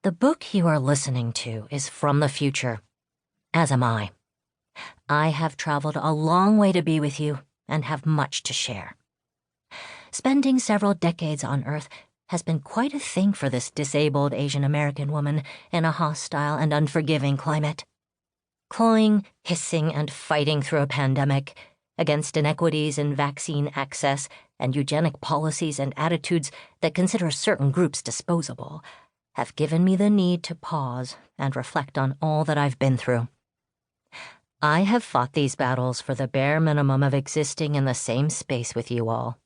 The book you are listening to is from the future, as am I. I have traveled a long way to be with you and have much to share. Spending several decades on Earth has been quite a thing for this disabled Asian American woman in a hostile and unforgiving climate. Clawing, hissing, and fighting through a pandemic against inequities in vaccine access and eugenic policies and attitudes that consider certain groups disposable have given me the need to pause and reflect on all that I've been through. I have fought these battles for the bare minimum of existing in the same space with you all.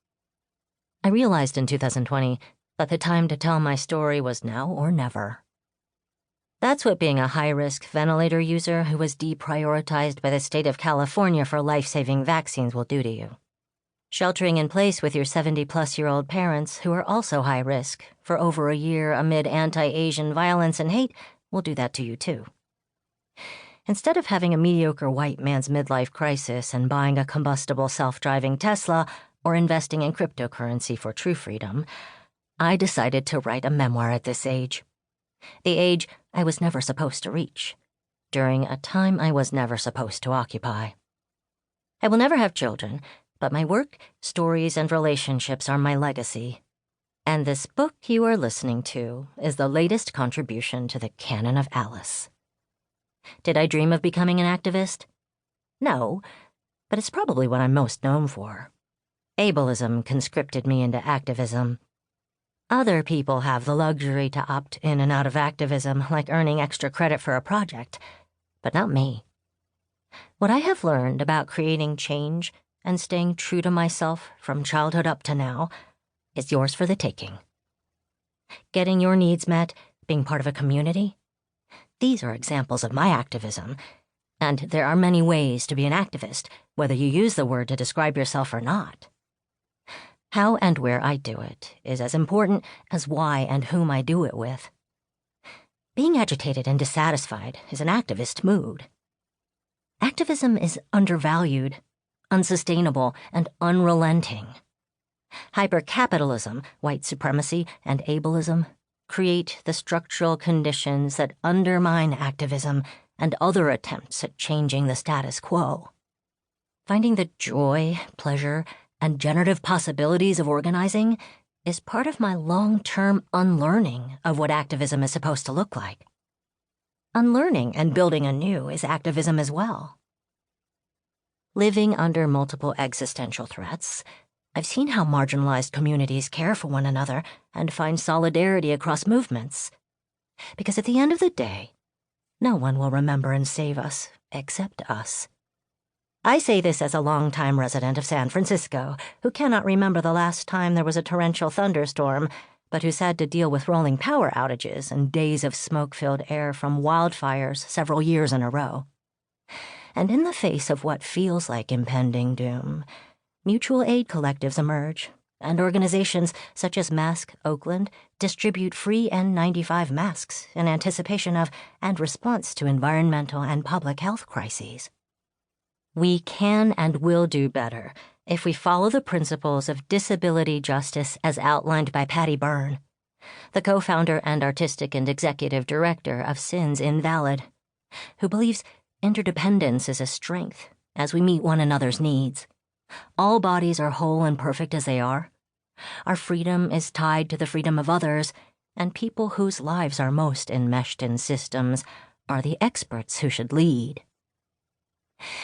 I realized in 2020 that the time to tell my story was now or never. That's what being a high-risk ventilator user who was deprioritized by the state of California for life-saving vaccines will do to you. Sheltering in place with your 70-plus-year-old parents who are also high risk for over a year amid anti-Asian violence and hate will do that to you too. Instead of having a mediocre white man's midlife crisis and buying a combustible self-driving Tesla or investing in cryptocurrency for true freedom, I decided to write a memoir at this age. The age I was never supposed to reach, during a time I was never supposed to occupy. I will never have children, but my work, stories, and relationships are my legacy. And this book you are listening to is the latest contribution to the canon of Alice. Did I dream of becoming an activist? No, but it's probably what I'm most known for. Ableism conscripted me into activism. Other people have the luxury to opt in and out of activism, like earning extra credit for a project, but not me. What I have learned about creating change and staying true to myself from childhood up to now is yours for the taking. Getting your needs met, being part of a community, these are examples of my activism, and there are many ways to be an activist, whether you use the word to describe yourself or not. How and where I do it is as important as why and whom I do it with. Being agitated and dissatisfied is an activist mood. Activism is undervalued, unsustainable, and unrelenting. Hypercapitalism, white supremacy, and ableism create the structural conditions that undermine activism and other attempts at changing the status quo. Finding the joy, pleasure, and generative possibilities of organizing is part of my long-term unlearning of what activism is supposed to look like. Unlearning and building anew is activism as well. Living under multiple existential threats, I've seen how marginalized communities care for one another and find solidarity across movements. Because at the end of the day, no one will remember and save us except us. I say this as a longtime resident of San Francisco who cannot remember the last time there was a torrential thunderstorm, but who's had to deal with rolling power outages and days of smoke-filled air from wildfires several years in a row. And in the face of what feels like impending doom, mutual aid collectives emerge, and organizations such as Mask Oakland distribute free N95 masks in anticipation of and response to environmental and public health crises. We can and will do better if we follow the principles of disability justice as outlined by Patty Byrne, the co-founder and artistic and executive director of Sins Invalid, who believes interdependence is a strength as we meet one another's needs. All bodies are whole and perfect as they are. Our freedom is tied to the freedom of others, and people whose lives are most enmeshed in systems are the experts who should lead.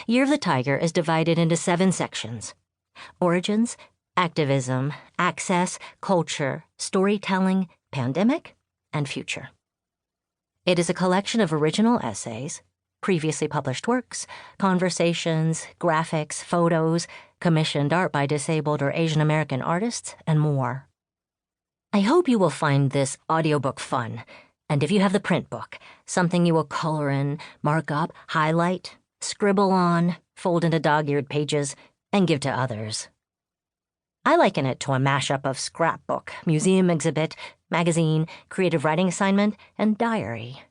Year of the Tiger is divided into 7 sections: origins, activism, access, culture, storytelling, pandemic, and future. It is a collection of original essays, previously published works, conversations, graphics, photos, commissioned art by disabled or Asian American artists, and more. I hope you will find this audiobook fun, and if you have the print book, something you will color in, mark up, highlight, scribble on, fold into dog-eared pages, and give to others. I liken it to a mashup of scrapbook, museum exhibit, magazine, creative writing assignment, and diary,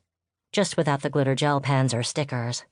just without the glitter gel pens or stickers.